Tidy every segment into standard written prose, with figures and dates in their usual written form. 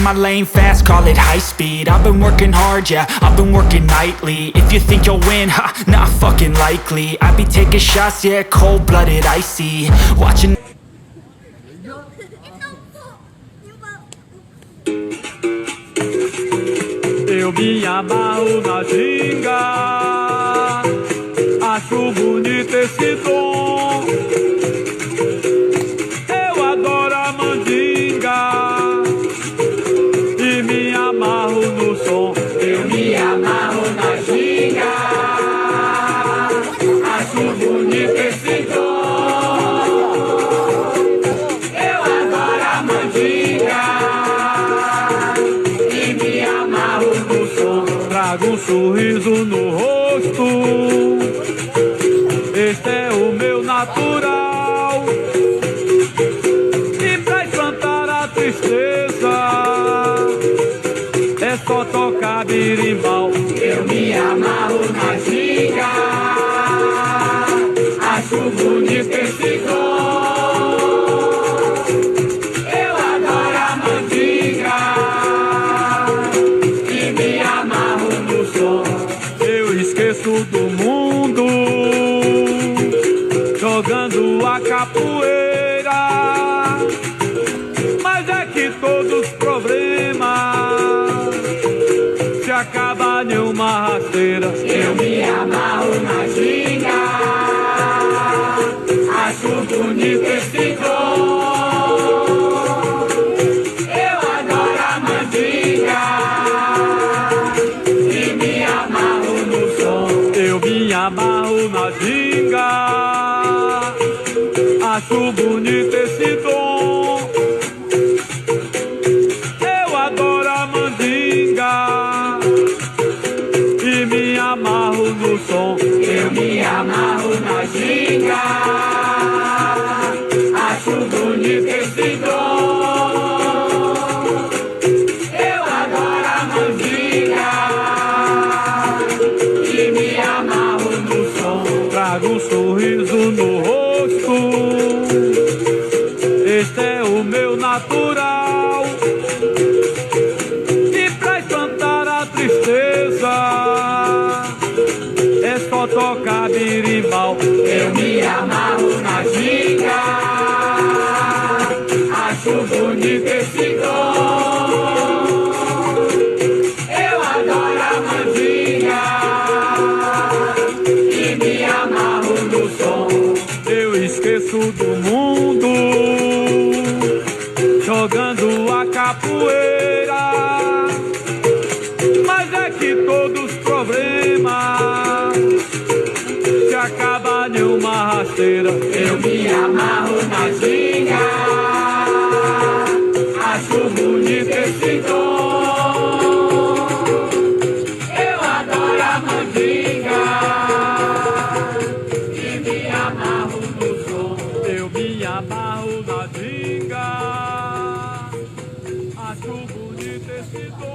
my lane fast, call it high speed. I've been working hard, yeah, I've been working nightly. If you think you'll win, ha, not fucking likely. I be taking shots, yeah, cold-blooded, icy. Watching. Eu me amarro na ginga, acho bonito esse tom. Eu adoro a mandinga e me amarro no som. Eu me amarro na ginga, acho bonito esse tom. Eu adoro a mandinga e me amarro no som. Trago um sorriso no rosto, este é o meu natural. E pra espantar a tristeza é só tocar birimbau. Eu me amarro na ginga, acho bonito esse tom. Eu adoro a mandinga e me amarro no som. Eu esqueço do mundo jogando a capoeira, mas é que todos os problemas se acabam em uma rasteira. Eu me amarro na ginga, acho bonito esse tom. Eu adoro a mandinga e me amarro no som. Eu me amarro na ginga, acho bonito esse tom. Eu adoro a mandinga e me amarro no som. Eu me amarro na ginga, acho bonito esse tom. Eu adoro a mandinga e me amarro no som. Trago um sorriso no rosto, este é o meu natural. E pra espantar a tristeza é só tocar birimbau. Eu me amarro na ginga, acho bonito esse tom. Eu adoro a mandinga e me amarro no som. Eu esqueço do mundo jogando a capoeira, mas é que todos os problemas se acabam em uma rasteira. Eu me amarro na ginga, acho bonito esse tom. Eu adoro a mandinga e me amarro no som. Eu me amarro na ginga, acho bonito esse tom.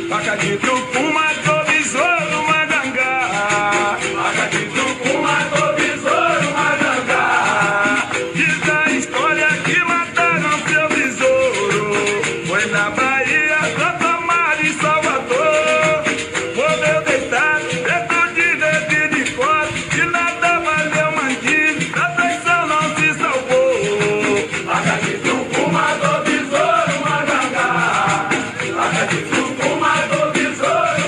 Paca de tucuma, tô besouro, magangá. Paca de tucuma, tô besouro, magangá. Diz a história que mataram seu besouro. Foi na Bahia, Santa Maria e Salvador. Morreu deitado, dentro de rede de cor. De nada valeu mandinho, da traição não se salvou. Paca de tucuma, tô besouro, magangá. Paca de tucuma, tô besouro,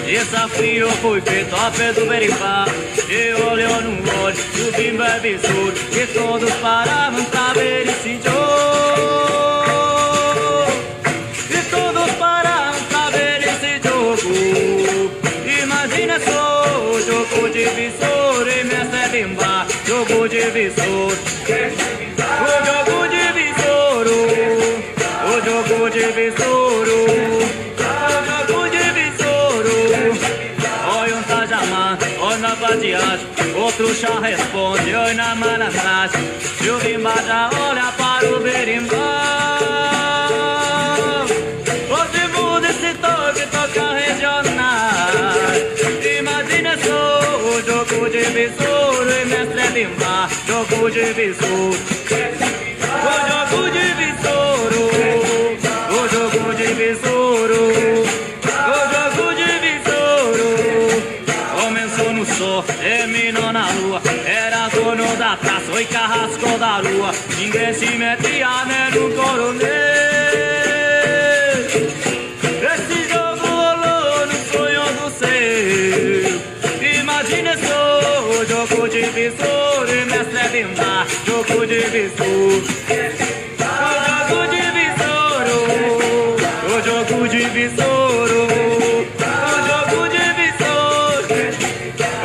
Desafio foi feito a pé do berimbau, e olhou no olho do bimba é besouro, e todos paravam pra ver esse jogo. E todos paravam pra ver esse jogo. Imagina só o jogo de besouro e mestre bimba, jogo de besouro. O jogo de besouro, o jogo de besouro. Oi na vadiagem, outro já responde, oi na malandragem. E o bimba já olha para o berimbau. Hoje muda esse toque, toca regional. Imagina só o jogo de besouro e mestre bimba, jogo de besouro. O jogo de besouro, o jogo de besouro. Terminou na lua, era dono da praça, oi carrasco da lua. Ninguém se metia nem no coronel. Esse jogo rolou no sonho do céu. Imagina só o jogo de besouro e mestre bimba, jogo de besouro. O jogo de besouro, o jogo de besouro.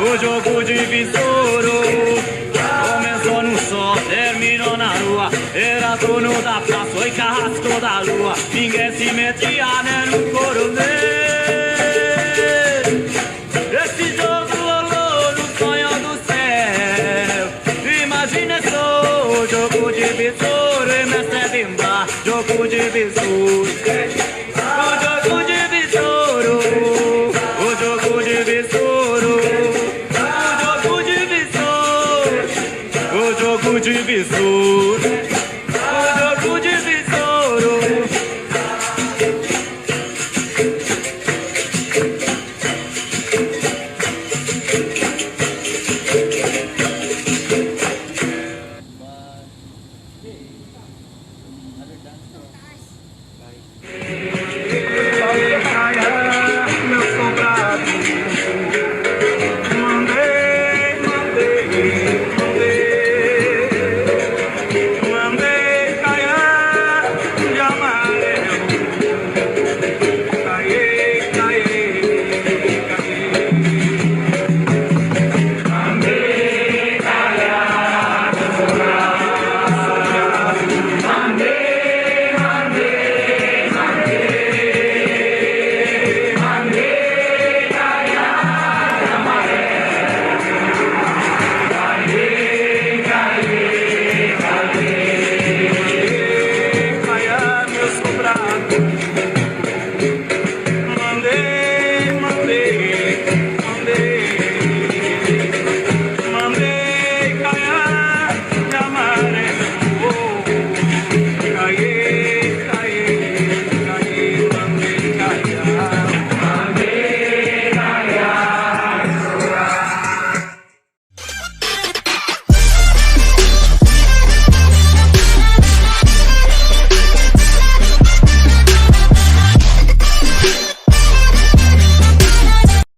O jogo de besouro começou no sol, terminou na rua. Era dono da praça, oi carrasco da lua. Ninguém se metia nem no coronel. Esse jogo rolou no sonho do céu. Imagina só o jogo de besouro e mestre bimba, jogo de besouro. O jogo de besouro, o jogo de besouro. O jogo de besouro.